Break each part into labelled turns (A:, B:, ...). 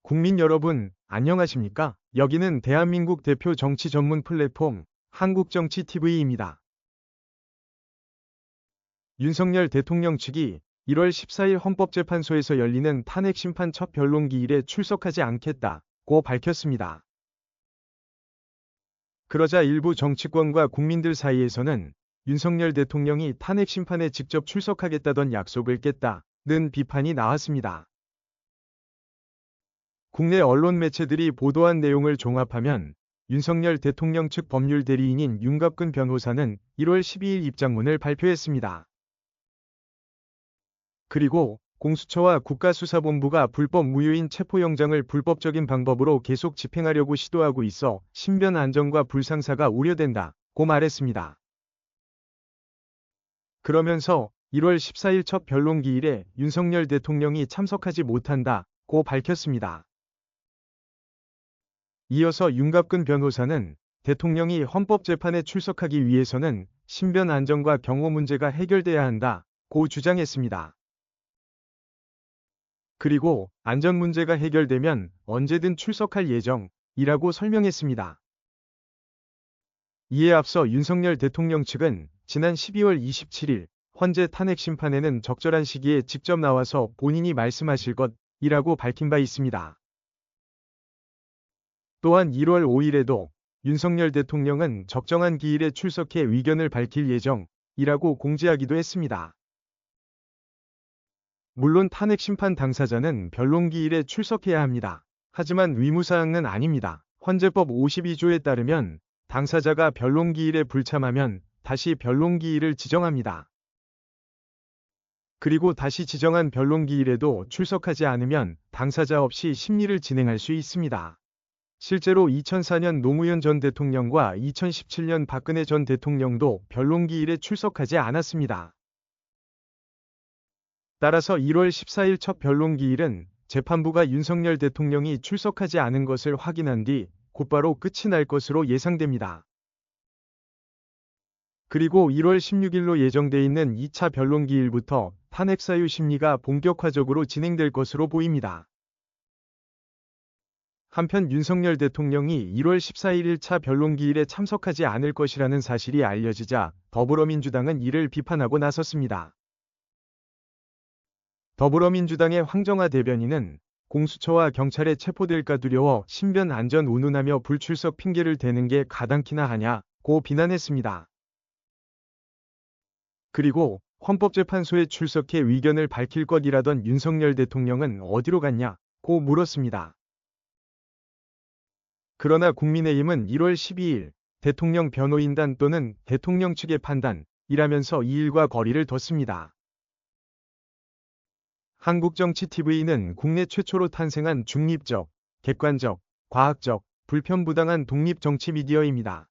A: 국민 여러분, 안녕하십니까? 여기는 대한민국 대표 정치 전문 플랫폼 한국정치TV입니다. 윤석열 대통령 측이 1월 14일 헌법재판소에서 열리는 탄핵심판 첫 변론기일에 출석하지 않겠다고 밝혔습니다. 그러자 일부 정치권과 국민들 사이에서는 윤석열 대통령이 탄핵심판에 직접 출석하겠다던 약속을 깼다는 비판이 나왔습니다. 국내 언론 매체들이 보도한 내용을 종합하면 윤석열 대통령 측 법률 대리인인 윤갑근 변호사는 1월 12일 입장문을 발표했습니다. 그리고 공수처와 국가수사본부가 불법 무효인 체포영장을 불법적인 방법으로 계속 집행하려고 시도하고 있어 신변 안전과 불상사가 우려된다고 말했습니다. 그러면서 1월 14일 첫 변론기일에 윤석열 대통령이 참석하지 못한다고 밝혔습니다. 이어서 윤갑근 변호사는 대통령이 헌법재판에 출석하기 위해서는 신변 안전과 경호 문제가 해결돼야 한다고 주장했습니다. 그리고 안전 문제가 해결되면 언제든 출석할 예정이라고 설명했습니다. 이에 앞서 윤석열 대통령 측은 지난 12월 27일 헌재 탄핵 심판에는 적절한 시기에 직접 나와서 본인이 말씀하실 것이라고 밝힌 바 있습니다. 또한 1월 5일에도 윤석열 대통령은 적정한 기일에 출석해 의견을 밝힐 예정이라고 공지하기도 했습니다. 물론 탄핵 심판 당사자는 변론기일에 출석해야 합니다. 하지만 의무사항은 아닙니다. 헌재법 52조에 따르면 당사자가 변론기일에 불참하면 다시 변론기일을 지정합니다. 그리고 다시 지정한 변론기일에도 출석하지 않으면 당사자 없이 심리를 진행할 수 있습니다. 실제로 2004년 노무현 전 대통령과 2017년 박근혜 전 대통령도 변론기일에 출석하지 않았습니다. 따라서 1월 14일 첫 변론기일은 재판부가 윤석열 대통령이 출석하지 않은 것을 확인한 뒤 곧바로 끝이 날 것으로 예상됩니다. 그리고 1월 16일로 예정돼 있는 2차 변론기일부터 탄핵 사유 심리가 본격화적으로 진행될 것으로 보입니다. 한편 윤석열 대통령이 1월 14일 1차 변론기일에 참석하지 않을 것이라는 사실이 알려지자 더불어민주당은 이를 비판하고 나섰습니다. 더불어민주당의 황정화 대변인은 공수처와 경찰에 체포될까 두려워 신변 안전 운운하며 불출석 핑계를 대는 게 가당키나 하냐고 비난했습니다. 그리고 헌법재판소에 출석해 의견을 밝힐 것이라던 윤석열 대통령은 어디로 갔냐고 물었습니다. 그러나 국민의힘은 1월 12일 대통령 변호인단 또는 대통령 측의 판단이라면서 이 일과 거리를 뒀습니다. 한국정치TV는 국내 최초로 탄생한 중립적, 객관적, 과학적, 불편부당한 독립정치 미디어입니다.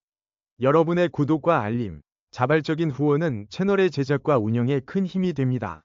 A: 여러분의 구독과 알림, 자발적인 후원은 채널의 제작과 운영에 큰 힘이 됩니다.